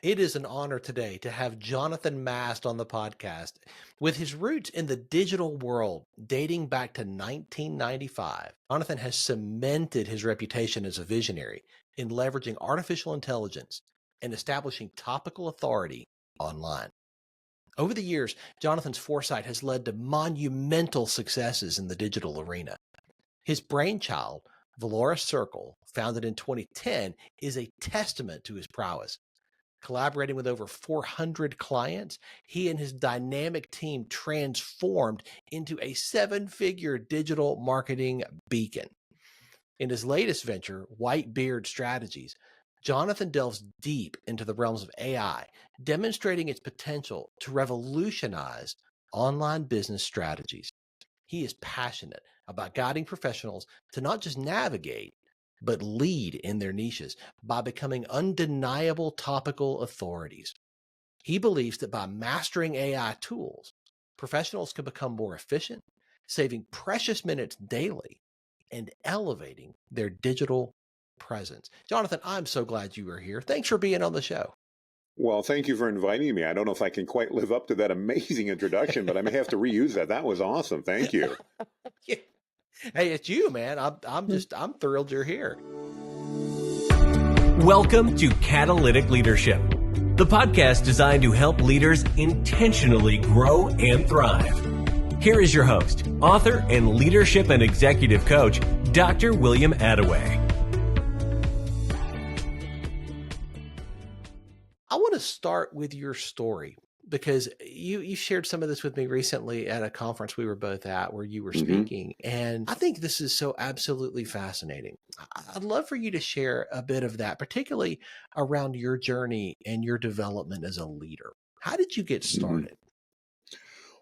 It is an honor today to have Jonathan Mast on the podcast. With his roots in the digital world dating back to 1995, Jonathan has cemented his reputation as a visionary in leveraging artificial intelligence and establishing topical authority online. Over the years, Jonathan's foresight has led to monumental successes in the digital arena. His brainchild, Valor Circle, founded in 2010, is a testament to his prowess. Collaborating with over 400 clients, he and his dynamic team transformed into a seven-figure digital marketing beacon. In his latest venture, Whitebeard Strategies, Jonathan delves deep into the realms of AI, demonstrating its potential to revolutionize online business strategies. He is passionate about guiding professionals to not just navigate, but lead in their niches by becoming undeniable topical authorities. He believes that by mastering AI tools, professionals can become more efficient, saving precious minutes daily and elevating their digital presence. Jonathan, I'm so glad you are here. Thanks for being on the show. Well, thank you for inviting me. I don't know if I can quite live up to that amazing introduction, but I may have to reuse that. That was awesome. Thank you. Hey, it's you, man. I'm thrilled you're here. Welcome to Catalytic Leadership, the podcast designed to help leaders intentionally grow and thrive. Here is your host, author, and leadership and executive coach, Dr. William Attaway. I want to start with your story because you shared some of this with me recently at a conference we were both at where you were speaking. And I think this is so absolutely fascinating. I'd love for you to share a bit of that, particularly around your journey and your development as a leader. How did you get started?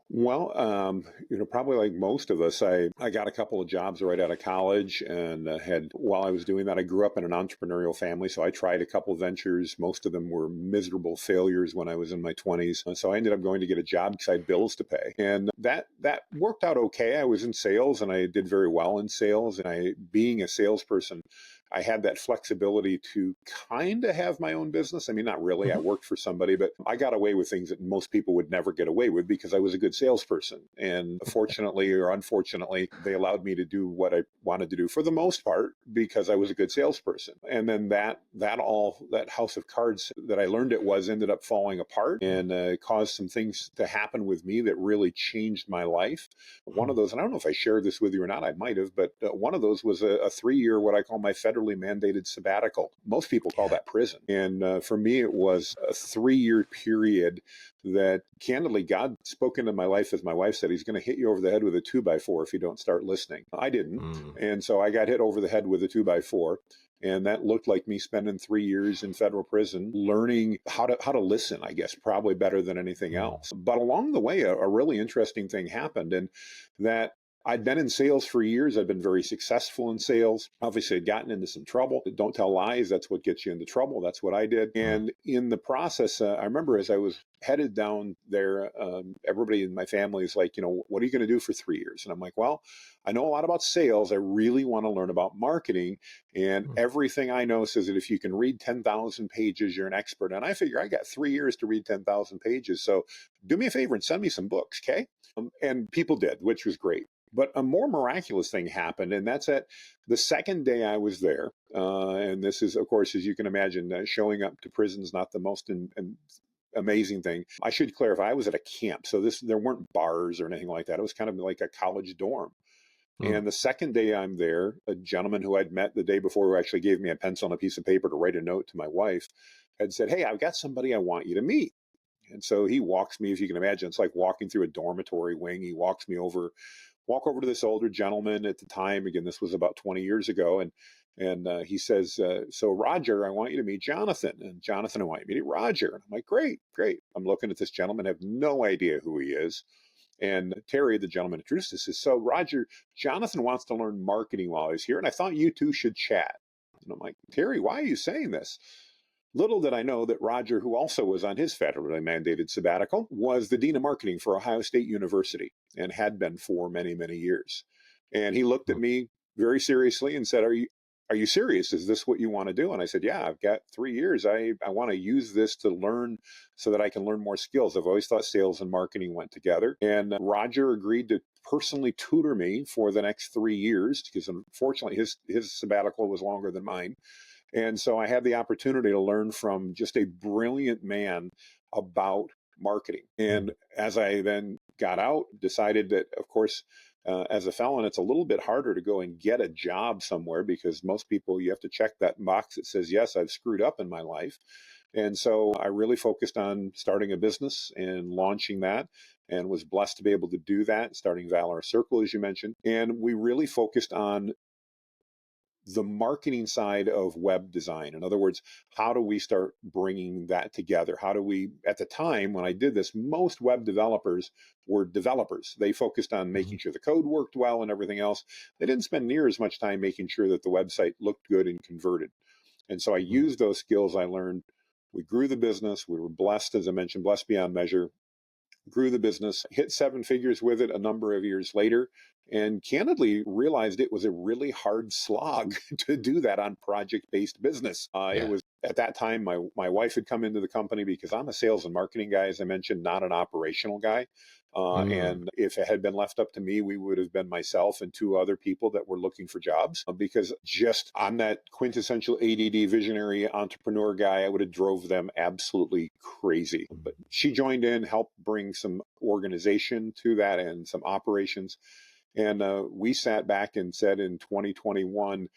Well, probably like most of us, I got a couple of jobs right out of college and while I was doing that, I grew up in an entrepreneurial family. So I tried a couple of ventures. Most of them were miserable failures when I was in my 20s. So I ended up going to get a job because I had bills to pay. And that worked out okay. I was in sales and I did very well in sales. And being a salesperson, I had that flexibility to kind of have my own business. I mean, not really. I worked for somebody, but I got away with things that most people would never get away with because I was a good salesperson. And fortunately or unfortunately, they allowed me to do what I wanted to do for the most part because I was a good salesperson. And then that house of cards that I learned ended up falling apart and caused some things to happen with me that really changed my life. One of those, and I don't know if I shared this with you or not, I might have, but one of those was a 3-year, what I call my federally mandated sabbatical. Most people call that prison. And for me, it was a 3-year period that candidly God spoke into my life, as my wife said, he's going to hit you over the head with a 2x4 if you don't start listening. I didn't. And so I got hit over the head with a 2x4. And that looked like me spending 3 years in federal prison, learning how to listen, I guess, probably better than anything else. But along the way, a really interesting thing happened, and that I'd been in sales for years. I'd been very successful in sales. Obviously, I'd gotten into some trouble. Don't tell lies. That's what gets you into trouble. That's what I did. And in the process, I remember as I was headed down there, everybody in my family is like, what are you going to do for 3 years? And I'm like, well, I know a lot about sales. I really want to learn about marketing. And everything I know says that if you can read 10,000 pages, you're an expert. And I figure I got 3 years to read 10,000 pages. So do me a favor and send me some books, okay? And people did, which was great. But a more miraculous thing happened, and that's at the second day I was there. And this is, of course, as you can imagine, showing up to prison is not the most amazing thing. I should clarify, I was at a camp, so there weren't bars or anything like that. It was kind of like a college dorm. And the second day I'm there, a gentleman who I'd met the day before, who actually gave me a pencil and a piece of paper to write a note to my wife, had said, "Hey, I've got somebody I want you to meet." And so he walks me, if you can imagine, it's like walking through a dormitory wing. He walk over to this older gentleman at the time. Again, this was about 20 years ago. And he says, so Roger, I want you to meet Jonathan. And Jonathan, I want you to meet Roger. And I'm like, great. I'm looking at this gentleman, have no idea who he is. And Terry, the gentleman introduced us, says, so Roger, Jonathan wants to learn marketing while he's here. And I thought you two should chat. And I'm like, Terry, why are you saying this? Little did I know that Roger, who also was on his federally mandated sabbatical, was the dean of marketing for Ohio State University and had been for many, many years. And he looked at me very seriously and said, are you serious? Is this what you want to do? And I said, yeah, I've got 3 years. I want to use this to learn so that I can learn more skills. I've always thought sales and marketing went together. And Roger agreed to personally tutor me for the next 3 years because unfortunately his sabbatical was longer than mine. And so I had the opportunity to learn from just a brilliant man about marketing. And as I then got out, decided that, of course, as a felon, it's a little bit harder to go and get a job somewhere because most people, you have to check that box that says, yes, I've screwed up in my life. And so I really focused on starting a business and launching that and was blessed to be able to do that, starting Valor Circle, as you mentioned. And we really focused on the marketing side of web design. In other words, how do we start bringing that together? How do we, at the time when I did this, most web developers were developers. They focused on making sure the code worked well and everything else. They didn't spend near as much time making sure that the website looked good and converted. And so I used those skills I learned. We grew the business. We were blessed, as I mentioned, blessed beyond measure. Grew the business, hit 7 figures with it a number of years later, and candidly realized it was a really hard slog to do that on project-based business. It Yeah. was at that time, my wife had come into the company because I'm a sales and marketing guy, as I mentioned, not an operational guy. And if it had been left up to me, we would have been myself and two other people that were looking for jobs because just I'm that quintessential ADD visionary entrepreneur guy. I would have drove them absolutely crazy. But she joined in, helped bring some organization to that and some operations. And we sat back and said in 2021,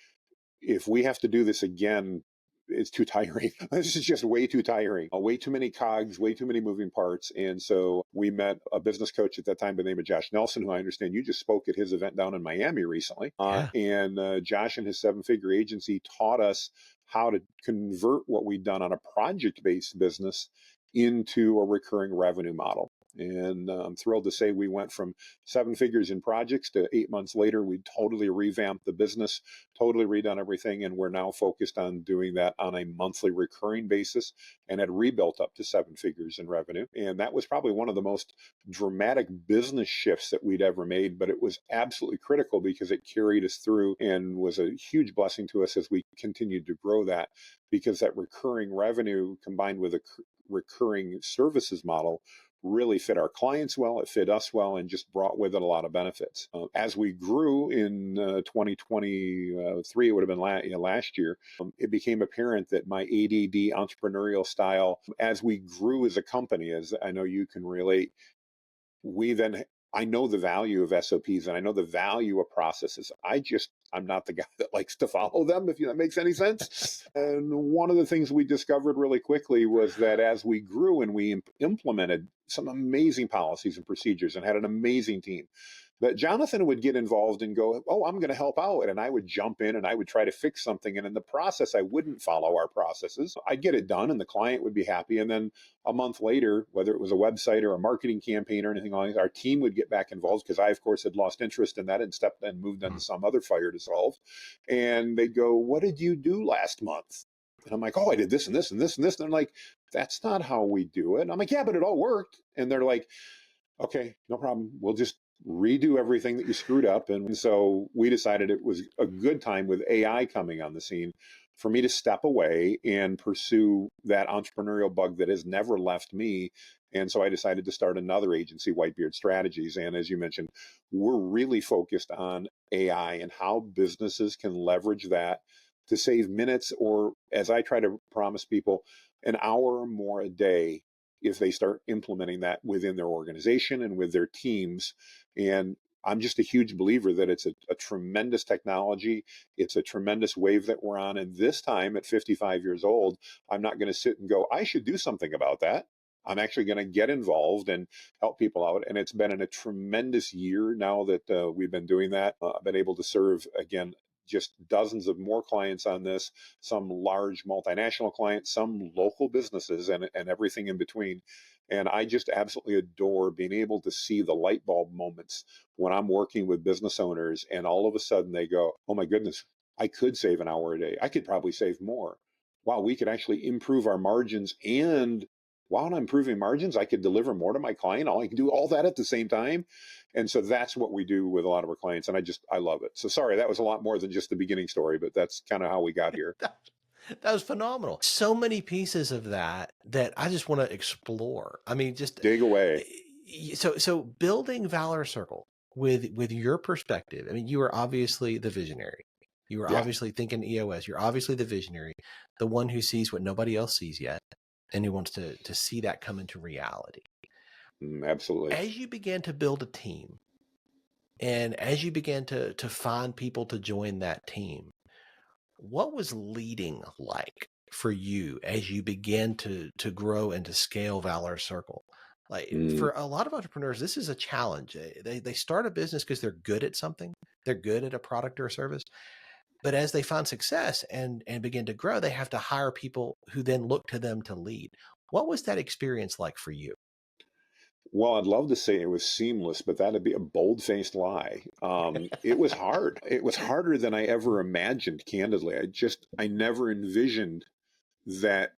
if we have to do this again, it's too tiring. This is just way too tiring. Way too many cogs, way too many moving parts. And so we met a business coach at that time by the name of Josh Nelson, who I understand you just spoke at his event down in Miami recently. Yeah. And Josh and his 7-figure agency taught us how to convert what we'd done on a project-based business into a recurring revenue model. And I'm thrilled to say we went from 7 figures in projects to 8 months later, we totally revamped the business, totally redone everything. And we're now focused on doing that on a monthly recurring basis and had rebuilt up to 7 figures in revenue. And that was probably one of the most dramatic business shifts that we'd ever made, but it was absolutely critical because it carried us through and was a huge blessing to us as we continued to grow that, because that recurring revenue combined with a recurring services model really fit our clients well, it fit us well, and just brought with it a lot of benefits. As we grew in 2023, it would have been last year, it became apparent that my ADD entrepreneurial style, as we grew as a company, as I know you can relate, I know the value of SOPs and I know the value of processes. I'm not the guy that likes to follow them, if that makes any sense. And one of the things we discovered really quickly was that as we grew and we implemented some amazing policies and procedures and had an amazing team, that Jonathan would get involved and go, oh, I'm going to help out. And I would jump in and I would try to fix something. And in the process, I wouldn't follow our processes. I'd get it done and the client would be happy. And then a month later, whether it was a website or a marketing campaign or anything like that, our team would get back involved because I, of course, had lost interest in that and stepped and moved on to some other fire to solve. And they'd go, what did you do last month? And I'm like, oh, I did this and this and this and this. And I'm like, that's not how we do it. And I'm like, yeah, but it all worked. And they're like, okay, no problem. We'll just redo everything that you screwed up. And so we decided it was a good time with AI coming on the scene for me to step away and pursue that entrepreneurial bug that has never left me. And so I decided to start another agency, Whitebeard Strategies. And as you mentioned, we're really focused on AI and how businesses can leverage that to save minutes, or as I try to promise people, an hour or more a day if they start implementing that within their organization and with their teams. And I'm just a huge believer that it's a tremendous technology. It's a tremendous wave that we're on. And this time at 55 years old, I'm not going to sit and go, I should do something about that. I'm actually going to get involved and help people out. And it's been a tremendous year now that we've been doing that. I've been able to serve, again, just dozens of more clients on this, some large multinational clients, some local businesses, and everything in between. And I just absolutely adore being able to see the light bulb moments when I'm working with business owners and all of a sudden they go, oh my goodness, I could save an hour a day. I could probably save more. Wow, we could actually improve our margins and while I'm improving margins, I could deliver more to my client. I can do all that at the same time. And so that's what we do with a lot of our clients. And I love it. So sorry, that was a lot more than just the beginning story, but that's kind of how we got here. That was phenomenal. So many pieces of that that I just want to explore. I mean, just Dig away. so building Valor Circle with your perspective. I mean, you are obviously the visionary. You are Yeah, obviously thinking EOS. You're obviously the visionary, the one who sees what nobody else sees yet, and who wants to see that come into reality. absolutely. As you began to build a team, and as you began to find people to join that team, what was leading like for you as you began to grow and to scale Valor Circle? Like Mm. for a lot of entrepreneurs, this is a challenge. They start a business because they're good at something. They're good at a product or a service. But as they find success and begin to grow, they have to hire people who then look to them to lead. What was that experience like for you? Well, I'd love to say it was seamless, but that'd be a bold-faced lie. It was hard. It was harder than I ever imagined, candidly. I never envisioned that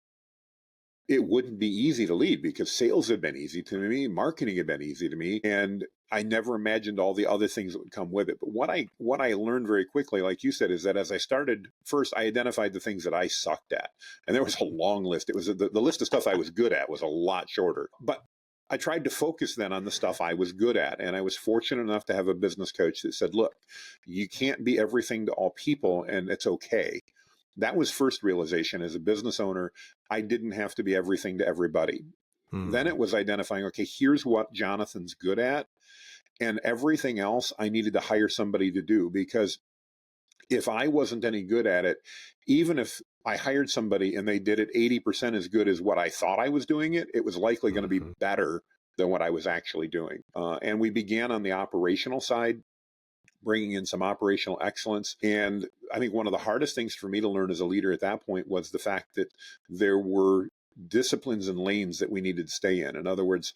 it wouldn't be easy to lead because sales had been easy to me, marketing had been easy to me, and I never imagined all the other things that would come with it. But what I learned very quickly, like you said, is that as I started, first I identified the things that I sucked at, and there was a long list. It was the list of stuff I was good at was a lot shorter, but I tried to focus then on the stuff I was good at. And I was fortunate enough to have a business coach that said, look, you can't be everything to all people, and it's okay. That was first realization as a business owner. I didn't have to be everything to everybody. Then Hmm. it was identifying, okay, here's what Jonathan's good at. And everything else I needed to hire somebody to do, because if I wasn't any good at it, even if I hired somebody and they did it 80% as good as what I thought I was doing it, it was likely going to be Hmm. better than what I was actually doing. And we began on the operational side, bringing in some operational excellence. And I think one of the hardest things for me to learn as a leader at that point was the fact that there were disciplines and lanes that we needed to stay in. In other words,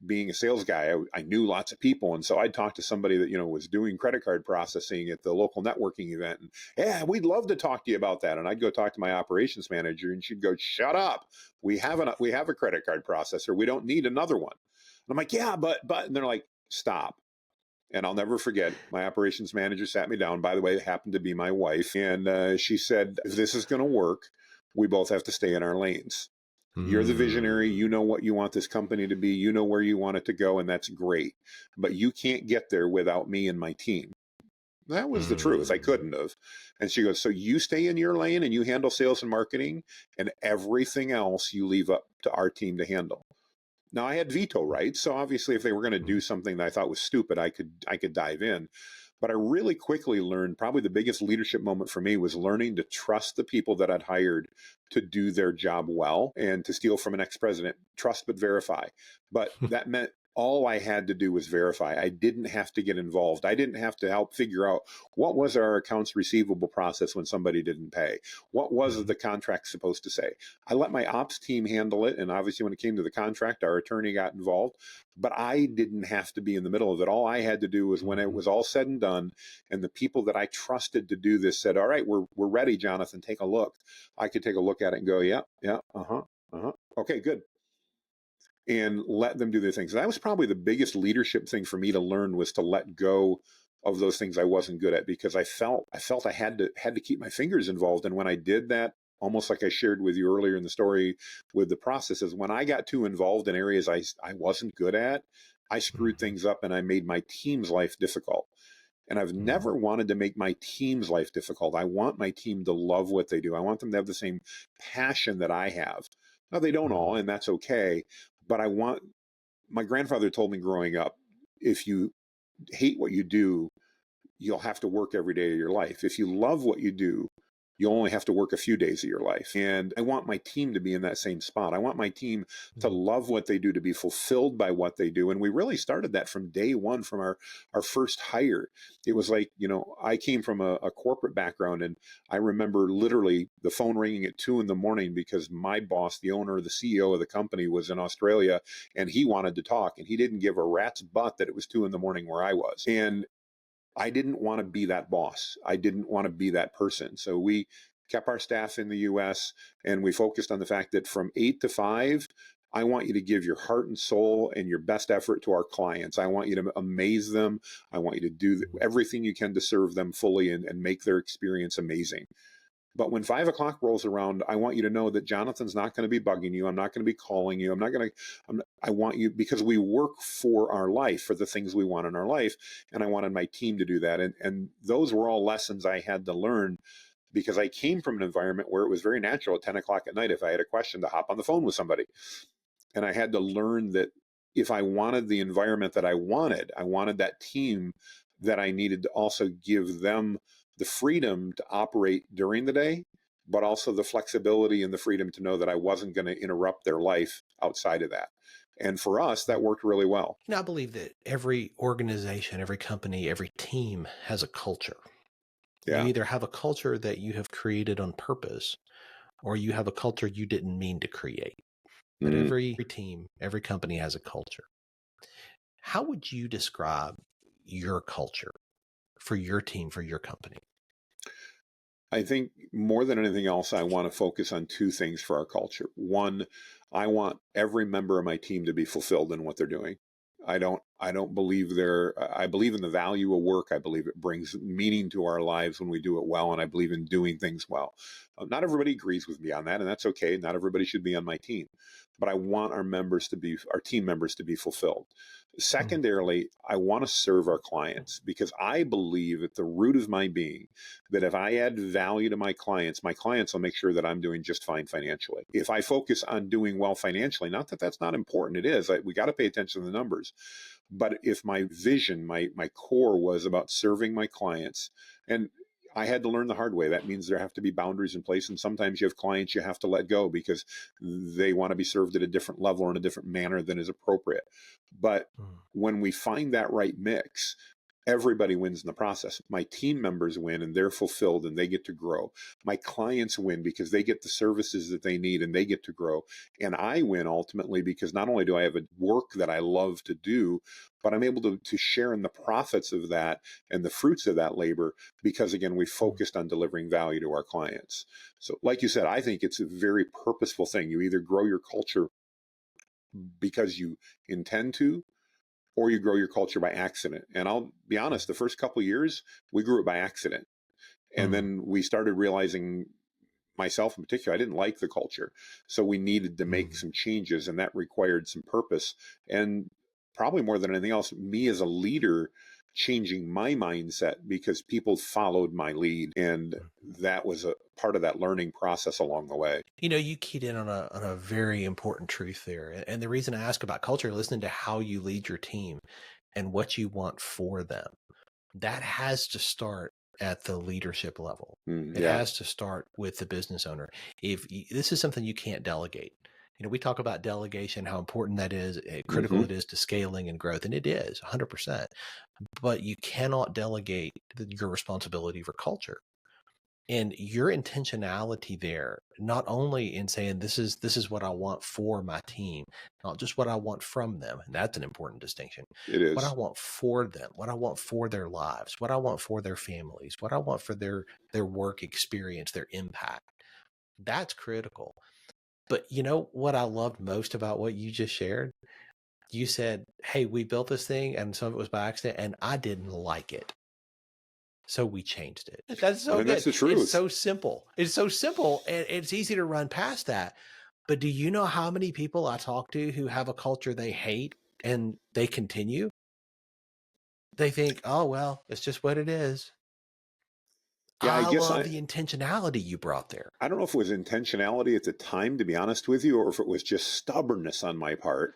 being a sales guy, I knew lots of people. And so I'd talk to somebody that, was doing credit card processing at the local networking event. And yeah, we'd love to talk to you about that. And I'd go talk to my operations manager and she'd go, shut up. We have a credit card processor. We don't need another one. And I'm like, yeah, but, and they're like, stop. And I'll never forget, my operations manager sat me down. By the way, it happened to be my wife. And she said, if this is going to work, we both have to stay in our lanes. You're the visionary. You Hmm. know what you want this company to be. You know where you want it to go. And that's great. But you can't get there without me and my team. That was the truth. I Hmm. couldn't have. And she goes, so you stay in your lane and you handle sales and marketing, and everything else you leave up to our team to handle. Now I had veto rights, so obviously if they were going to do something that I thought was stupid, I could dive in. But I really quickly learned, probably the biggest leadership moment for me was learning to trust the people that I'd hired to do their job well, and to steal from an ex-president, trust but verify. But that meant all I had to do was verify. I didn't have to get involved. I didn't have to help figure out what was our accounts receivable process when somebody didn't pay. What was Hmm. the contract supposed to say? I let my ops team handle it. And obviously, when it came to the contract, our attorney got involved. But I didn't have to be in the middle of it. All I had to do was, when it Hmm. was all said and done, and the people that I trusted to do this said, all right, we're ready, Jonathan, take a look. I could take a look at it and go, yeah, yeah, okay, good. And let them do their things. That was probably the biggest leadership thing for me to learn, was to let go of those things I wasn't good at, because I felt I had to keep my fingers involved. And when I did that, almost like I shared with you earlier in the story with the processes, when I got too involved in areas I wasn't good at, I screwed Hmm. things up and I made my team's life difficult. And I've Hmm. never wanted to make my team's life difficult. I want my team to love what they do. I want them to have the same passion that I have. Now, they don't all, Hmm. and that's okay. But my grandfather told me growing up, if you hate what you do, you'll have to work every day of your life. If you love what you do, you only have to work a few days of your life. And I want my team to be in that same spot. I want my team to Hmm. love what they do, to be fulfilled by what they do. And we really started that from day one, from our first hire. It was like, I came from a corporate background, and I remember literally the phone ringing at 2 a.m. because my boss, the owner, the CEO of the company, was in Australia, and he wanted to talk, and he didn't give a rat's butt that it was 2 a.m. where I was. And I didn't want to be that boss. I didn't want to be that person. So we kept our staff in the US, and we focused on the fact that from 8 to 5, I want you to give your heart and soul and your best effort to our clients. I want you to amaze them. I want you to do everything you can to serve them fully and make their experience amazing. But when 5 o'clock rolls around, I want you to know that Jonathan's not going to be bugging you. I'm not going to be calling you. I want you, because we work for our life, for the things we want in our life. And I wanted my team to do that. And those were all lessons I had to learn, because I came from an environment where it was very natural at 10 o'clock at night, if I had a question, to hop on the phone with somebody. And I had to learn that if I wanted the environment that I wanted that team, that I needed to also give them the freedom to operate during the day, but also the flexibility and the freedom to know that I wasn't going to interrupt their life outside of that. And for us, that worked really well. I believe that every organization, every company, every team has a culture. Yeah. You either have a culture that you have created on purpose, or you have a culture you didn't mean to create. But every team, every company has a culture. How would you describe your culture for your team, for your company? I think more than anything else, I want to focus on two things for our culture. One, I want every member of my team to be fulfilled in what they're doing. I don't believe I believe in the value of work. I believe it brings meaning to our lives when we do it well. And I believe in doing things well. Not everybody agrees with me on that, and that's okay. Not everybody should be on my team, but I want our team members to be fulfilled. Secondarily, I want to serve our clients, because I believe at the root of my being that if I add value to my clients will make sure that I'm doing just fine financially. If I focus on doing well financially, not that that's not important, it is. We got to pay attention to the numbers. But if my vision, my core was about serving my clients, and I had to learn the hard way. That means there have to be boundaries in place. And sometimes you have clients you have to let go because they want to be served at a different level or in a different manner than is appropriate. But when we find that right mix, everybody wins in the process. My team members win and they're fulfilled and they get to grow. My clients win because they get the services that they need and they get to grow. And I win ultimately because not only do I have a work that I love to do, but I'm able to share in the profits of that and the fruits of that labor, because again, we focused on delivering value to our clients. So like you said, I think it's a very purposeful thing. You either grow your culture because you intend to, or you grow your culture by accident. And I'll be honest, the first couple of years, we grew it by accident. And then we started realizing, myself in particular, I didn't like the culture. So we needed to make some changes, and that required some purpose. And probably more than anything else, me as a leader changing my mindset because people followed my lead. And that was a part of that learning process along the way. You keyed in on a very important truth there. And the reason I ask about culture, listening to how you lead your team and what you want for them, that has to start at the leadership level. It has to start with the business owner. This is something you can't delegate. We talk about delegation, how important that is, critical it is to scaling and growth, and it is 100%. But you cannot delegate your responsibility for culture. And your intentionality there, not only in saying this is what I want for my team, not just what I want from them, and that's an important distinction. It is. What I want for them, what I want for their lives, what I want for their families, what I want for their work experience, their impact. That's critical. But what I loved most about what you just shared? You said, hey, we built this thing and some of it was by accident and I didn't like it. So we changed it. That's so good. That's the truth. It's so simple. It's so simple, and it's easy to run past that. But do you know how many people I talk to who have a culture they hate and they continue? They think, oh, well, it's just what it is. Yeah, I love the intentionality you brought there. I don't know if it was intentionality at the time, to be honest with you, or if it was just stubbornness on my part,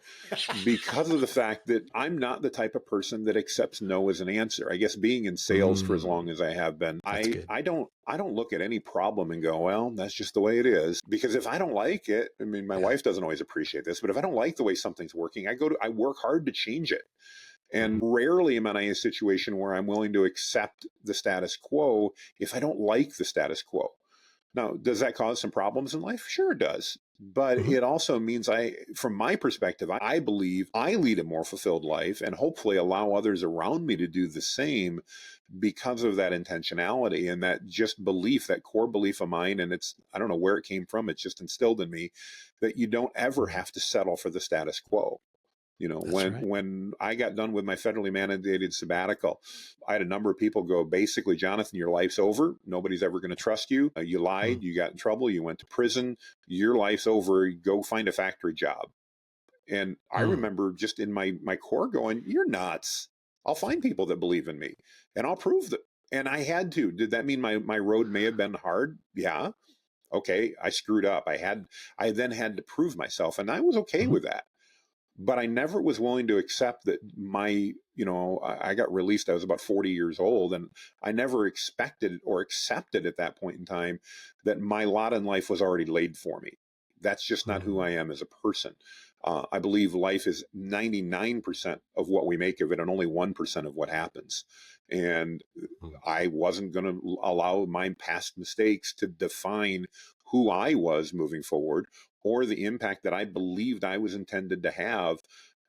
because of the fact that I'm not the type of person that accepts no as an answer. I guess being in sales for as long as I have been, I don't look at any problem and go, well, that's just the way it is. Because if I don't like it, I mean, my wife doesn't always appreciate this, but if I don't like the way something's working, I work hard to change it. And rarely am I in a situation where I'm willing to accept the status quo if I don't like the status quo. Now, does that cause some problems in life? Sure it does. But Mhm. it also means from my perspective, I believe I lead a more fulfilled life and hopefully allow others around me to do the same because of that intentionality and that just belief, that core belief of mine. And I don't know where it came from. It's just instilled in me that you don't ever Mhm. have to settle for the status quo. That's right. When I got done with my federally mandated sabbatical, I had a number of people go, basically, Jonathan, your life's over. Nobody's ever going to trust you. You Mm. lied. You got in trouble. You went to prison. Your life's over. Go find a factory job. And I Mm. remember just in my core going, you're nuts. I'll find people that believe in me and I'll prove that. And I had to. Did that mean my road may have been hard? Yeah. Okay. I screwed up. I then had to prove myself and I was okay Mhm. with that, but I never was willing to accept that I got released. I was about 40 years old, and I never expected or accepted at that point in time that my lot in life was already laid for me. That's just not who Mm. I am as a person. I believe life is 99% of what we make of it and only 1% of what happens. And Mm. I wasn't going to allow my past mistakes to define who I was moving forward or the impact that I believed I was intended to have.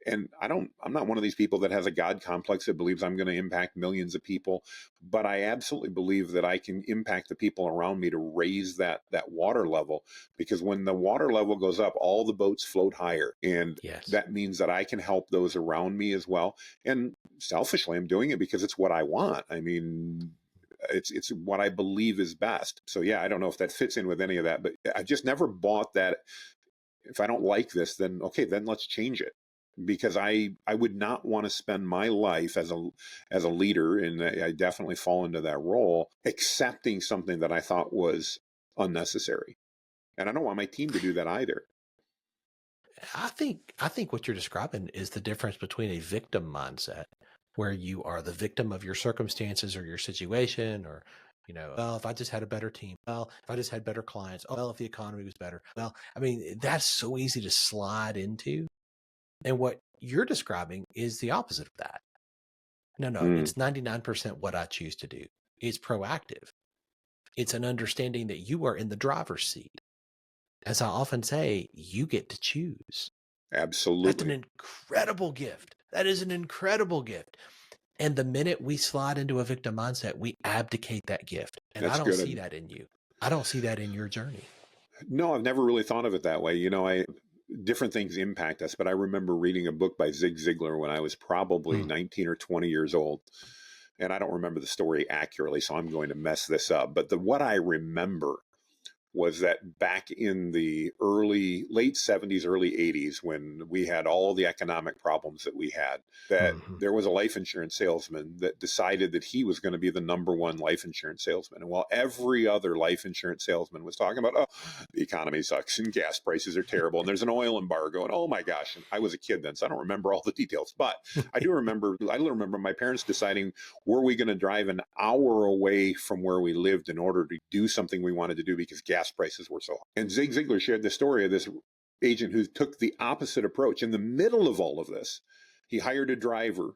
And I'm not one of these people that has a God complex that believes I'm going to impact millions of people, but I absolutely believe that I can impact the people around me to raise that water level, because when the water level goes up, all the boats float higher. And Yes. that means that I can help those around me as well. And selfishly, I'm doing it because it's what I want. I mean, it's what I believe is best. So yeah, I don't know if that fits in with any of that, but I just never bought that. If I don't like this, then okay, then let's change it. Because I would not want to spend my life as a leader, and I definitely fall into that role, accepting something that I thought was unnecessary. And I don't want my team to do that either. I think what you're describing is the difference between a victim mindset, where you are the victim of your circumstances or your situation, or well, if I just had a better team, well, if I just had better clients, oh, well, if the economy was better, well, I mean, that's so easy to slide into. And what you're describing is the opposite of that. No, no, Mm, it's 99% what I choose to do. It's proactive. It's an understanding that you are in the driver's seat. As I often say, you get to choose. That's an absolutely. incredible gift. That is an incredible gift. And the minute we slide into a victim mindset, we abdicate that gift. And I That's don't good. see that in you. I don't see that in your journey. No, I've never really thought of it that way. I different things impact us, but I remember reading a book by Zig Ziglar when I was probably Hmm. 19 or 20 years old. And I don't remember the story accurately, so I'm going to mess this up. But what I remember was that back in the late 70s, early 80s, when we had all the economic problems that we had, that Hmm. there was a life insurance salesman that decided that he was going to be the number one life insurance salesman. And while every other life insurance salesman was talking about, oh, the economy sucks and gas prices are terrible and there's an oil embargo and oh my gosh, and I was a kid then, so I don't remember all the details, but I remember my parents deciding, were we going to drive an hour away from where we lived in order to do something we wanted to do because gas prices were so high? And Zig Ziglar shared the story of this agent who took the opposite approach. In the middle of all of this, he hired a driver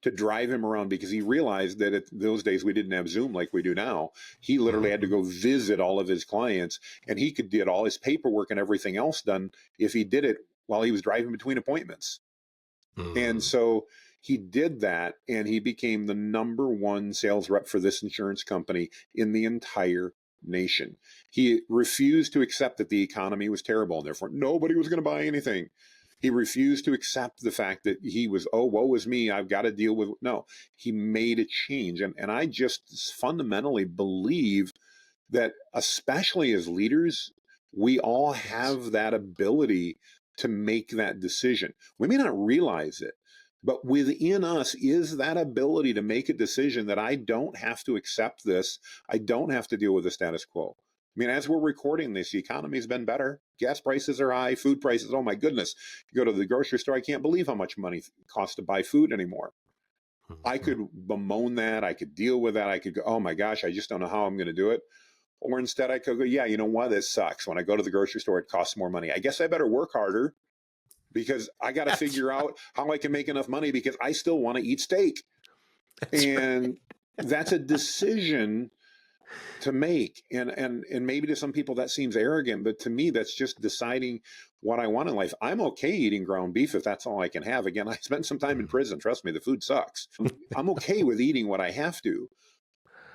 to drive him around because he realized that at those days we didn't have Zoom like we do now. He literally had to Hmm. go visit all of his clients, and he could get all his paperwork and everything else done if he did it while he was driving between appointments. And Hmm. so he did that, and he became the number one sales rep for this insurance company in the entire nation. He refused to accept that the economy was terrible and therefore nobody was going to buy anything. He refused to accept the fact that he was, oh, woe is me, I've got to deal with. No, he made a change. And I just fundamentally believe that, especially as leaders, we all Yes. have that ability to make that decision. We may not realize it, but within us is that ability to make a decision that I don't have to accept this. I don't have to deal with the status quo. I mean, as we're recording this, the economy's been better. Gas prices are high, food prices, oh my goodness. You go to the grocery store, I can't believe how much money it costs to buy food anymore. I Hmm. could bemoan that. I could deal with that. I could go, oh my gosh, I just don't know how I'm going to do it. Or instead, I could go, yeah, you know what? This sucks. When I go to the grocery store, it costs more money. I guess I better work harder because I got to That's figure right. out how I can make enough money because I still want to eat steak. That's right. And that's a decision to make. And maybe to some people that seems arrogant, but to me, that's just deciding what I want in life. I'm okay eating ground beef if that's all I can have. Again, I spent some time in prison. Trust me, the food sucks. I'm okay with eating what I have to.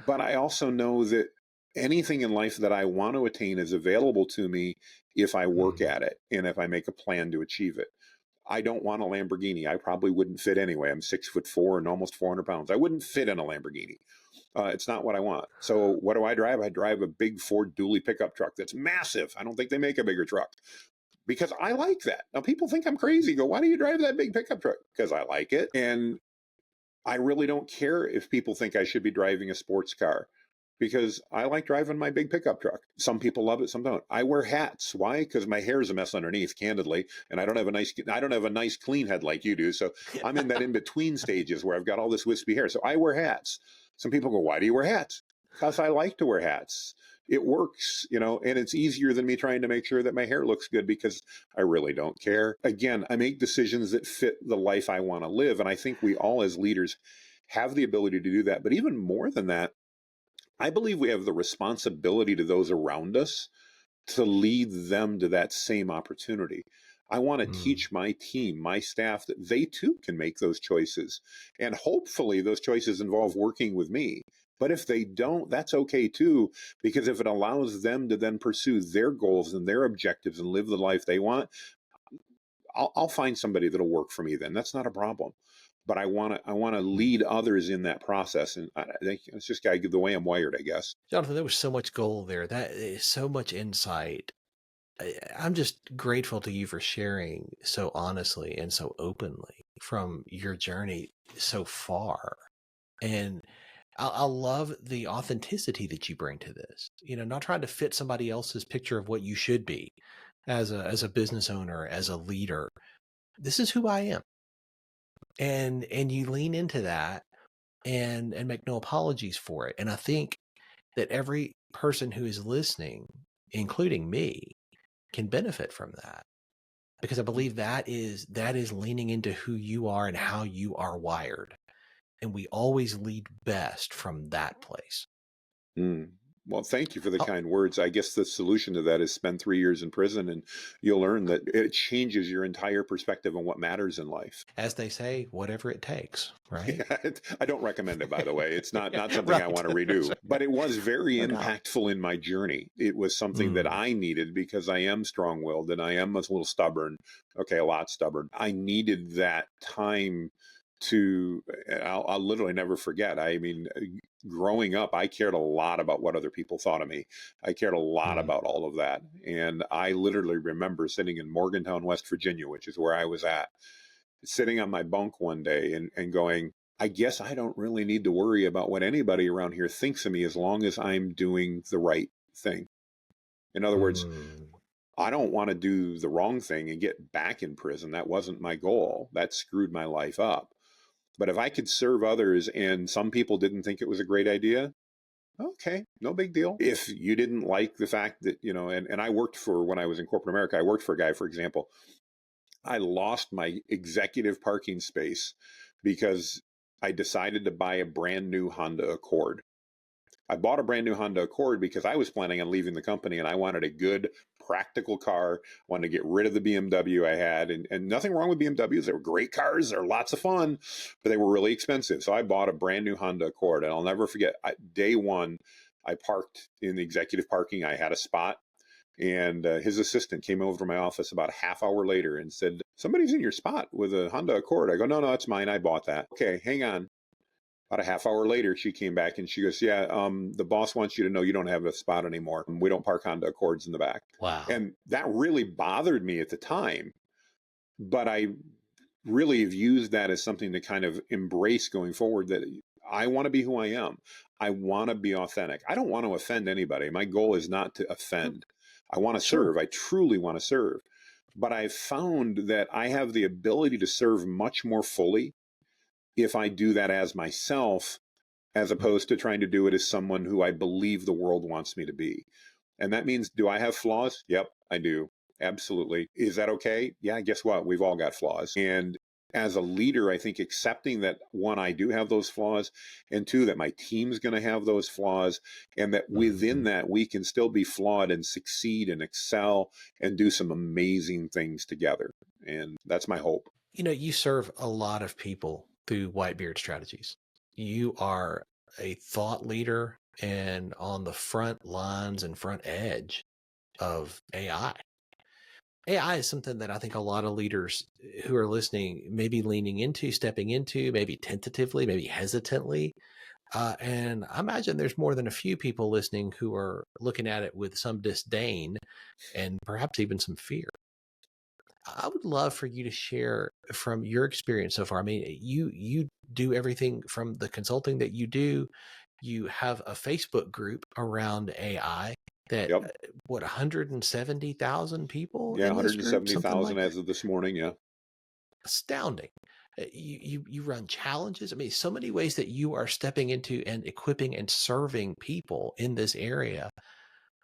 But I also know that anything in life that I want to attain is available to me if I work Mm. at it and if I make a plan to achieve it. I don't want a Lamborghini. I probably wouldn't fit anyway. I'm 6'4" and almost 400 pounds. I wouldn't fit in a Lamborghini. It's not what I want. So what do I drive? I drive a big Ford dually pickup truck that's massive. I don't think they make a bigger truck because I like that. Now people think I'm crazy. Go, why do you drive that big pickup truck? Because I like it. And I really don't care if people think I should be driving a sports car because I like driving my big pickup truck. Some people love it, some don't. I wear hats. Why? Because my hair is a mess underneath, candidly, and I don't have a nice clean head like you do. So I'm in that in between stages where I've got all this wispy hair. So I wear hats. Some people go, "Why do you wear hats?" Because I like to wear hats. It works, and it's easier than me trying to make sure that my hair looks good because I really don't care. Again, I make decisions that fit the life I want to live. And I think we all as leaders have the ability to do that. But even more than that, I believe we have the responsibility to those around us to lead them to that same opportunity. I want to Mm. teach my team, my staff, that they too can make those choices. And hopefully those choices involve working with me. But if they don't, that's okay too, because if it allows them to then pursue their goals and their objectives and live the life they want, I'll find somebody that'll work for me then. That's not a problem. But I want to lead others in that process. And I think it's just the way I'm wired, I guess. Jonathan, there was so much gold there. That is so much insight. I'm just grateful to you for sharing so honestly and so openly from your journey so far. And I love the authenticity that you bring to this. Not trying to fit somebody else's picture of what you should be as a business owner, as a leader. This is who I am, and you lean into that and make no apologies for it. And I think that every person who is listening, including me, can benefit from that, because I believe that is leaning into who you are and how you are wired. And we always lead best from that place. Mm. Well, thank you for the Oh, kind words. I guess the solution to that is spend 3 years in prison, and you'll learn that it changes your entire perspective on what matters in life. as they say, whatever it takes, right? Yeah, I don't recommend it, by the way. It's not something I Right. want to redo, but it was very No doubt. impactful in my journey. It was something that Mm. I needed because I am strong-willed and I am a little stubborn. Okay, a lot stubborn. I needed that time to, I'll literally never forget. I mean, growing up, I cared a lot about what other people thought of me. I cared a lot Mm. about all of that. And I literally remember sitting in Morgantown, West Virginia, which is where I was at, sitting on my bunk one day and going, I guess I don't really need to worry about what anybody around here thinks of me as long as I'm doing the right thing. In other words, Mm. I don't want to do the wrong thing and get back in prison. That wasn't my goal. That screwed my life up. But if I could serve others and some people didn't think it was a great idea, okay, no big deal. If you didn't like the fact that, and I worked for, when I was in corporate America, I worked for a guy, for example, I lost my executive parking space because I decided to buy a brand new Honda Accord. I bought a brand new Honda Accord because I was planning on leaving the company and I wanted a good, practical car. Wanted to get rid of the BMW I had, and nothing wrong with BMWs. They were great cars. They're lots of fun, but they were really expensive. So I bought a brand new Honda Accord, and I'll never forget, day one, I parked in the executive parking. I had a spot. And his assistant came over to my office about a half hour later and said, somebody's in your spot with a Honda Accord. I go, no, it's mine. I bought that. Okay, hang on. About a half hour later, she came back and she goes, yeah, the boss wants you to know you don't have a spot anymore. We don't park Honda Accords in the back. Wow. And that really bothered me at the time. But I really have used that as something to kind of embrace going forward, that I want to be who I am. I want to be authentic. I don't want to offend anybody. My goal is not to offend. I want to Sure. serve. I truly want to serve. But I've found that I have the ability to serve much more fully if I do that as myself, as opposed to trying to do it as someone who I believe the world wants me to be. And that means, do I have flaws? Yep, I do. Absolutely. Is that okay? Yeah, guess what? We've all got flaws. And as a leader, I think accepting that, one, I do have those flaws, and two, that my team's going to have those flaws, and that within that we can still be flawed and succeed and excel and do some amazing things together. And that's my hope. You serve a lot of people through Whitebeard Strategies. You are a thought leader and on the front lines and front edge of AI. AI is something that I think a lot of leaders who are listening may be leaning into, stepping into, maybe tentatively, maybe hesitantly. And I imagine there's more than a few people listening who are looking at it with some disdain and perhaps even some fear. I would love for you to share from your experience so far. I mean, you do everything from the consulting that you do. You have a Facebook group around AI that Yep. what 170,000 people Yeah, in this group, something 170,000 like that. as of this morning. Yeah. Astounding. You run challenges. I mean, so many ways that you are stepping into and equipping and serving people in this area.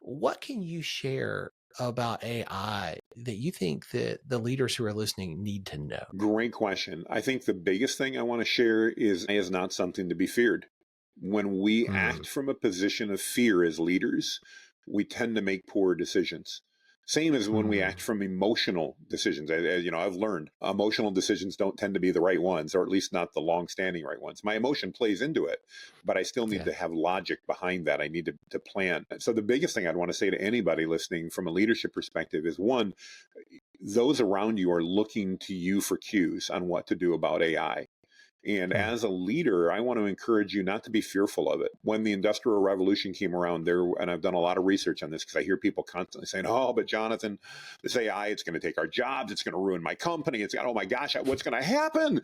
What can you share about AI that you think that the leaders who are listening need to know? Great question. I think the biggest thing I want to share is not something to be feared. When we Mm, act from a position of fear as leaders, we tend to make poor decisions. Same as when we act mm, from emotional decisions. I've learned emotional decisions don't tend to be the right ones, or at least not the long-standing right ones. My emotion plays into it, but I still need yeah. to have logic behind that. I need to plan. So the biggest thing I'd want to say to anybody listening from a leadership perspective is, one, those around you are looking to you for cues on what to do about AI. And Mm, as a leader, I want to encourage you not to be fearful of it. When the Industrial Revolution came around, and I've done a lot of research on this because I hear people constantly saying, "Oh, but Jonathan, this AI, it's going to take our jobs. It's going to ruin my company. Oh my gosh, what's going to happen?"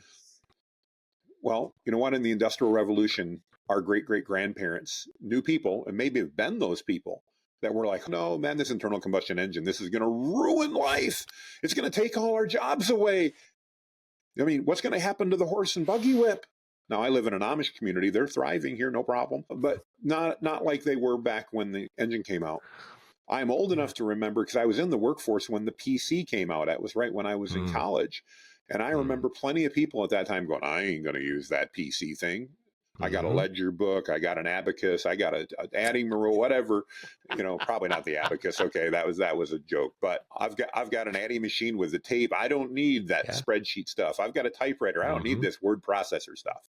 Well, you know what? In the Industrial Revolution, our great great grandparents knew people, and maybe have been those people that were like, "No, man, this internal combustion engine, this is going to ruin life. It's going to take all our jobs away. I mean, what's going to happen to the horse and buggy whip?" Now, I live in an Amish community. They're thriving here, no problem, but not like they were back when the engine came out. I'm old yeah. enough to remember because I was in the workforce when the PC came out. That was right when I was in Mm, college. And I mm, remember plenty of people at that time going, "I ain't going to use that PC thing. I got a mhm. ledger book. I got an abacus. I got a adding rule, whatever." Probably not the abacus. Okay, that was a joke. But I've got an adding machine with the tape. I don't need that Yeah. spreadsheet stuff. I've got a typewriter. I don't need Mhm. this word processor stuff.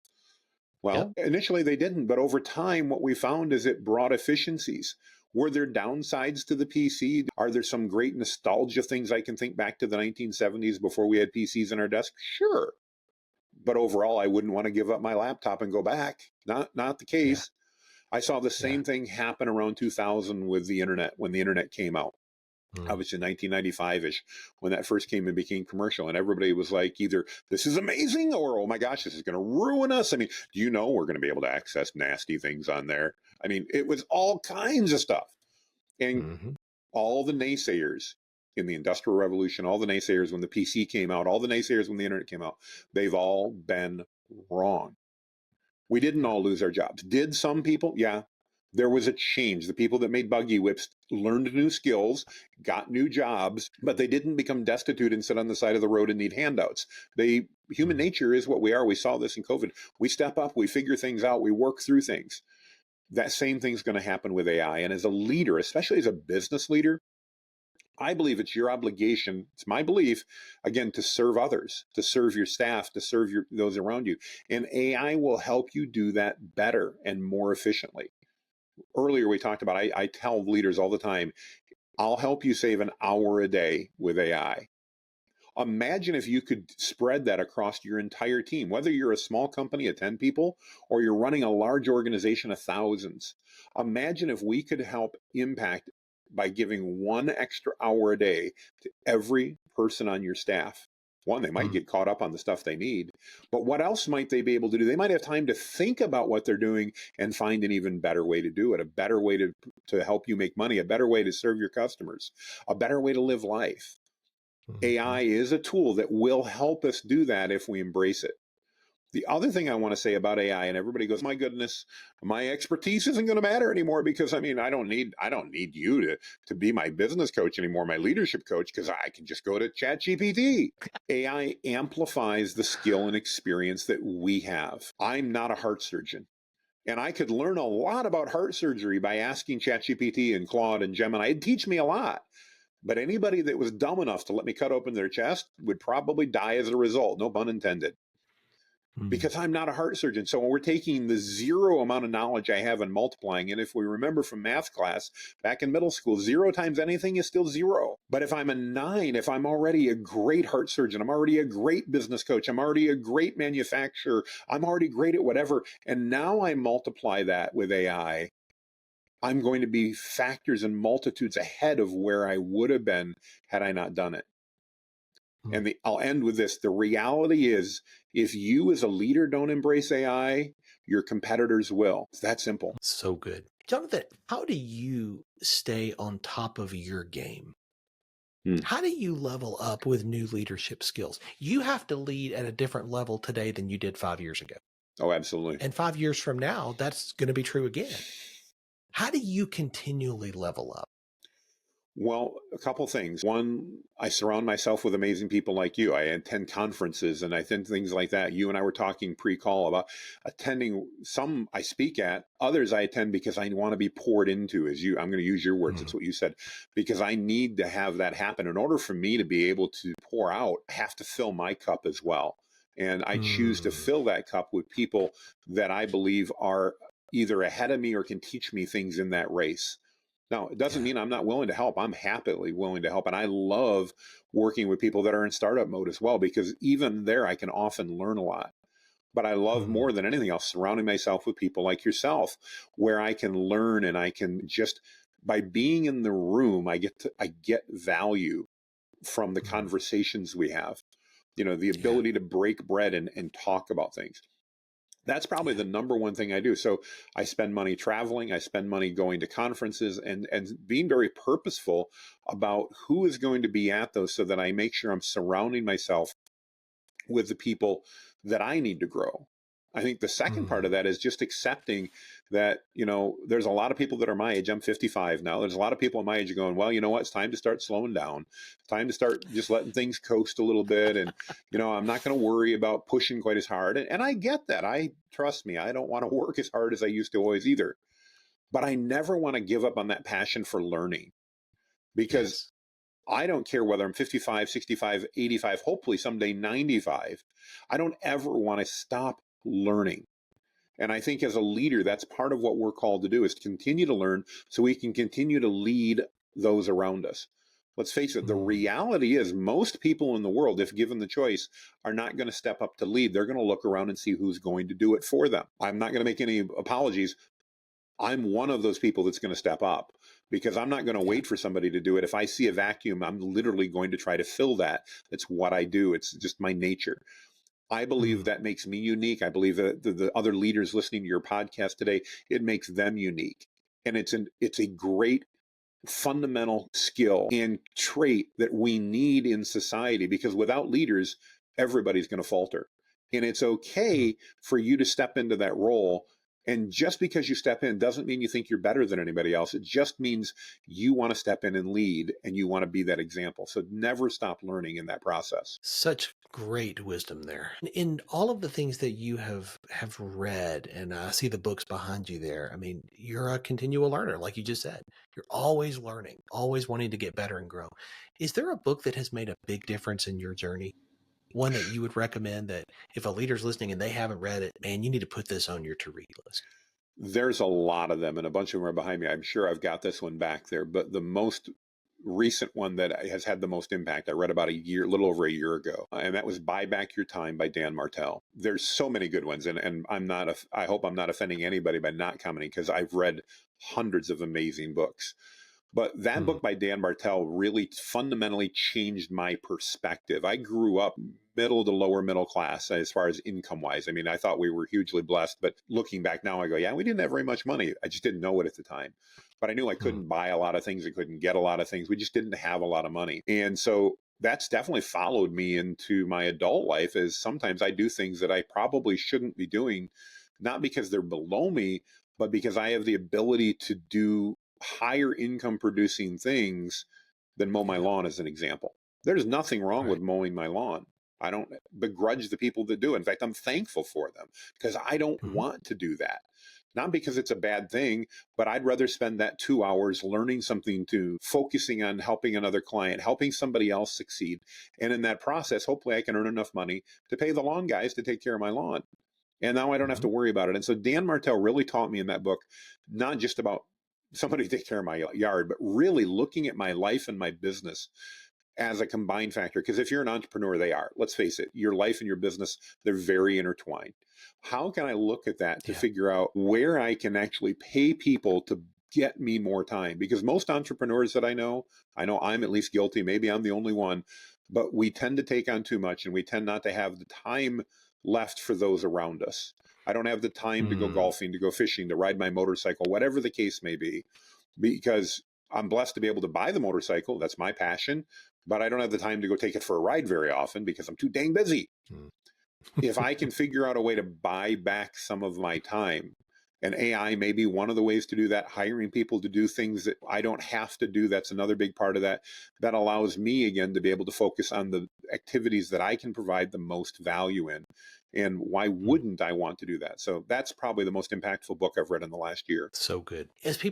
Yep. Well, initially they didn't, but over time, what we found is it brought efficiencies. Were there downsides to the PC? Are there some great nostalgia things I can think back to the 1970s before we had PCs in our desk? Sure. But overall, I wouldn't want to give up my laptop and go back. Not the Yeah. case. I saw the Yeah. same thing happen around 2000 with the internet, when the internet came out. I Mm, was in 1995-ish when that first came and became commercial, and everybody was like, either this is amazing or, oh my gosh, this is going to ruin us. I mean, do you know we're going to be able to access nasty things on there? I mean, it was all kinds of stuff. And mhm. all the naysayers in the Industrial Revolution, all the naysayers when the PC came out, all the naysayers when the internet came out, they've all been wrong. We didn't Yeah. all lose our jobs. Did some people? Yeah. There was a change. The people that made buggy whips learned new skills, got new jobs, but they didn't become destitute and sit on the side of the road and need handouts. Human Mm, nature is what we are. We saw this in COVID. We step up, we figure things out, we work through things. That same thing's going to happen with AI. And as a leader, especially as a business leader, I believe it's your obligation, it's my belief, again, to serve others, to serve your staff, to serve those around you. And AI will help you do that better and more efficiently. Earlier, we talked about, I tell leaders all the time, I'll help you save an hour a day with AI. Imagine if you could spread that across your entire team, whether you're a small company of 10 people or you're running a large organization of thousands. Imagine if we could help impact by giving 1 extra hour a day to every person on your staff. One, they might mm, get caught up on the stuff they need, but what else might they be able to do? They might have time to think about what they're doing and find an even better way to do it, a better way to help you make money, a better way to serve your customers, a better way to live life. mhm. AI is a tool that will help us do that if we embrace it. The other thing I want to say about AI, and everybody goes, "My goodness, my expertise isn't going to matter anymore because I don't need you to be my business coach anymore, my leadership coach, because I can just go to ChatGPT." AI amplifies the skill and experience that we have. I'm not a heart surgeon. And I could learn a lot about heart surgery by asking ChatGPT and Claude and Gemini. It'd teach me a lot. But anybody that was dumb enough to let me cut open their chest would probably die as a result, no pun intended, Mm. because I'm not a heart surgeon. So when we're taking the zero amount of knowledge I have and multiplying, and if we remember from math class back in middle school, 0 times anything is still 0. But if I'm a 9, if I'm already a great heart surgeon, I'm already a great business coach, I'm already a great manufacturer, I'm already great at whatever, and now I multiply that with AI, I'm going to be factors and multitudes ahead of where I would have been had I not done it. Mm. And I'll end with this. The reality is, if you as a leader don't embrace AI, your competitors will. It's that simple. So good. Jonathan, how do you stay on top of your game? Hmm. How do you level up with new leadership skills? You have to lead at a different level today than you did 5 years ago. Oh, absolutely. And 5 years from now, that's going to be true again. How do you continually level up? Well, a couple things. One, I surround myself with amazing people like you. I attend conferences and I attend things like that. You and I were talking pre-call about attending. Some I speak at, others I attend because I want to be poured into. I'm going to use your words. It's what you said, because I need to have that happen. In order for me to be able to pour out, I have to fill my cup as well. And I choose to Mm. fill that cup with people that I believe are either ahead of me or can teach me things in that race. Now, it doesn't Yeah. mean I'm not willing to help. I'm happily willing to help. And I love working with people that are in startup mode as well, because even there I can often learn a lot. But I love Mm. more than anything else surrounding myself with people like yourself, where I can learn and I can just, by being in the room, I get value from the Mm. conversations we have. The Yeah. ability to break bread and talk about things. That's probably Yeah. the number one thing I do. So I spend money traveling, I spend money going to conferences, and being very purposeful about who is going to be at those, so that I make sure I'm surrounding myself with the people that I need to grow. I think the second part of Mm. that is just accepting that, there's a lot of people that are my age. I'm 55 now. There's a lot of people my age going, well, you know what? It's time to start slowing down. It's time to start just letting things coast a little bit. And, I'm not going to worry about pushing quite as hard. And I get that. Trust me, I don't want to work as hard as I used to always either. But I never want to give up on that passion for learning, because Yes. I don't care whether I'm 55, 65, 85, hopefully someday 95. I don't ever want to stop learning. And I think as a leader, that's part of what we're called to do, is to continue to learn so we can continue to lead those around us. Let's face it, the Mm. reality is most people in the world, if given the choice, are not going to step up to lead. They're going to look around and see who's going to do it for them. I'm not going to make any apologies. I'm one of those people that's going to step up, because I'm not going to Yeah. wait for somebody to do it. If I see a vacuum, I'm literally going to try to fill that. That's what I do. It's just my nature. I believe Mm. that makes me unique. I believe that the other leaders listening to your podcast today, it makes them unique. And it's a great fundamental skill and trait that we need in society, because without leaders, everybody's going to falter. And it's Mm. okay for you to step into that role. And just because you step in doesn't mean you think you're better than anybody else. It just means you want to step in and lead, and you want to be that example. So never stop learning in that process. Such great wisdom there. In all of the things that you have read, and I see the books behind you there. I mean, you're a continual learner, like you just said. You're always learning, always wanting to get better and grow. Is there a book that has made a big difference in your journey? One that you would recommend, that if a leader's listening and they haven't read it, man, you need to put this on your to read list. There's a lot of them, and a bunch of them are behind me. I'm sure I've got this one back there, but the most recent one that has had the most impact, I read about a little over a year ago, and that was Buy Back Your Time by Dan Martell. There's so many good ones, and I hope I'm not offending anybody by not commenting, because I've read hundreds of amazing books. But that Hmm. book by Dan Bartel really fundamentally changed my perspective. I grew up middle to lower middle class as far as income wise. I mean, I thought we were hugely blessed, but looking back now, I go, yeah, we didn't have very much money. I just didn't know it at the time. But I knew I Hmm. couldn't buy a lot of things. I couldn't get a lot of things. We just didn't have a lot of money. And so that's definitely followed me into my adult life, is sometimes I do things that I probably shouldn't be doing, not because they're below me, but because I have the ability to do higher income producing things than mow my Yeah. lawn, as an example. There's nothing wrong Right. with mowing my lawn. I don't begrudge the people that do. In fact, I'm thankful for them because I don't Mhm. want to do that. Not because it's a bad thing, but I'd rather spend that 2 hours learning something, to focusing on helping another client, helping somebody else succeed. And in that process, hopefully I can earn enough money to pay the lawn guys to take care of my lawn. And now I don't have to Mhm. worry about it. And so Dan Martell really taught me in that book, not just about somebody to take care of my yard, but really looking at my life and my business as a combined factor. Because if you're an entrepreneur, they are. Let's face it, your life and your business, they're very intertwined. How can I look at that to Yeah. figure out where I can actually pay people to get me more time? Because most entrepreneurs that I know I'm at least guilty, maybe I'm the only one, but we tend to take on too much and we tend not to have the time left for those around us. I don't have the time to go Mm. golfing, to go fishing, to ride my motorcycle, whatever the case may be, because I'm blessed to be able to buy the motorcycle. That's my passion, but I don't have the time to go take it for a ride very often because I'm too dang busy. Mm. If I can figure out a way to buy back some of my time, and AI may be one of the ways to do that, hiring people to do things that I don't have to do, that's another big part of that. That allows me, again, to be able to focus on the activities that I can provide the most value in. And why Mm. wouldn't I want to do that? So that's probably the most impactful book I've read in the last year. So good. As we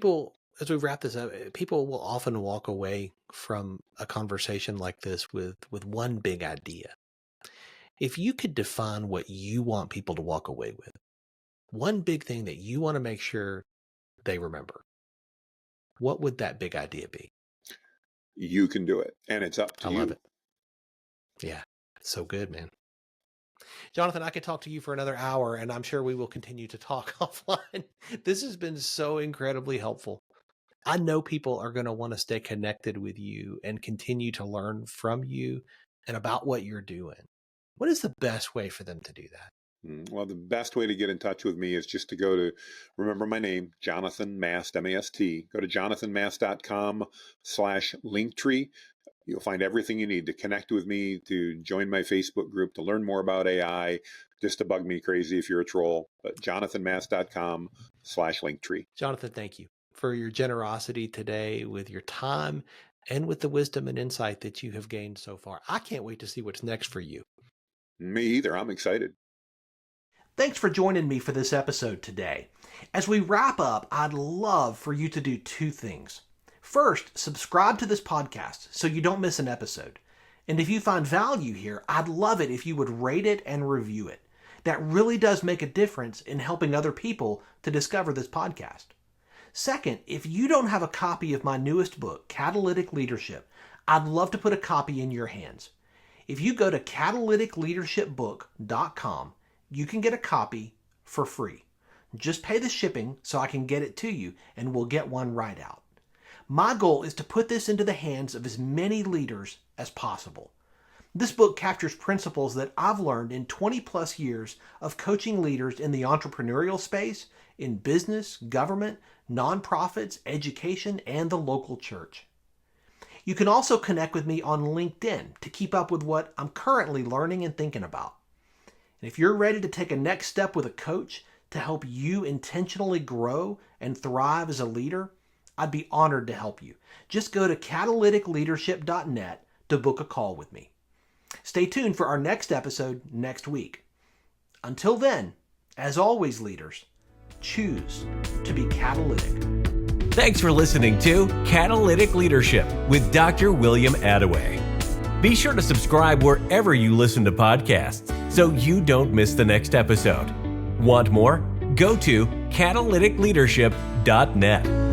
wrap this up, people will often walk away from a conversation like this with one big idea. If you could define what you want people to walk away with, one big thing that you want to make sure they remember, what would that big idea be? You can do it, and it's up I to love you. it. Yeah. So good, man. Jonathan, I could talk to you for another hour, and I'm sure we will continue to talk offline. This has been so incredibly helpful. I know people are going to want to stay connected with you and continue to learn from you and about what you're doing. What is the best way for them to do that? Well, the best way to get in touch with me is just to go to, remember my name, Jonathan Mast, M-A-S-T. Go to jonathanmast.com/linktree. You'll find everything you need to connect with me, to join my Facebook group, to learn more about AI, just to bug me crazy if you're a troll. But jonathanmast.com/linktree. Jonathan, thank you for your generosity today with your time and with the wisdom and insight that you have gained so far. I can't wait to see what's next for you. Me either. I'm excited. Thanks for joining me for this episode today. As we wrap up, I'd love for you to do two things. First, subscribe to this podcast so you don't miss an episode. And if you find value here, I'd love it if you would rate it and review it. That really does make a difference in helping other people to discover this podcast. Second, if you don't have a copy of my newest book, Catalytic Leadership, I'd love to put a copy in your hands. If you go to catalyticleadershipbook.com, you can get a copy for free. Just pay the shipping so I can get it to you, and we'll get one right out. My goal is to put this into the hands of as many leaders as possible. This book captures principles that I've learned in 20 plus years of coaching leaders in the entrepreneurial space, in business, government, nonprofits, education, and the local church. You can also connect with me on LinkedIn to keep up with what I'm currently learning and thinking about. And if you're ready to take a next step with a coach to help you intentionally grow and thrive as a leader, I'd be honored to help you. Just go to catalyticleadership.net to book a call with me. Stay tuned for our next episode next week. Until then, as always, leaders, choose to be catalytic. Thanks for listening to Catalytic Leadership with Dr. William Attaway. Be sure to subscribe wherever you listen to podcasts so you don't miss the next episode. Want more? Go to catalyticleadership.net.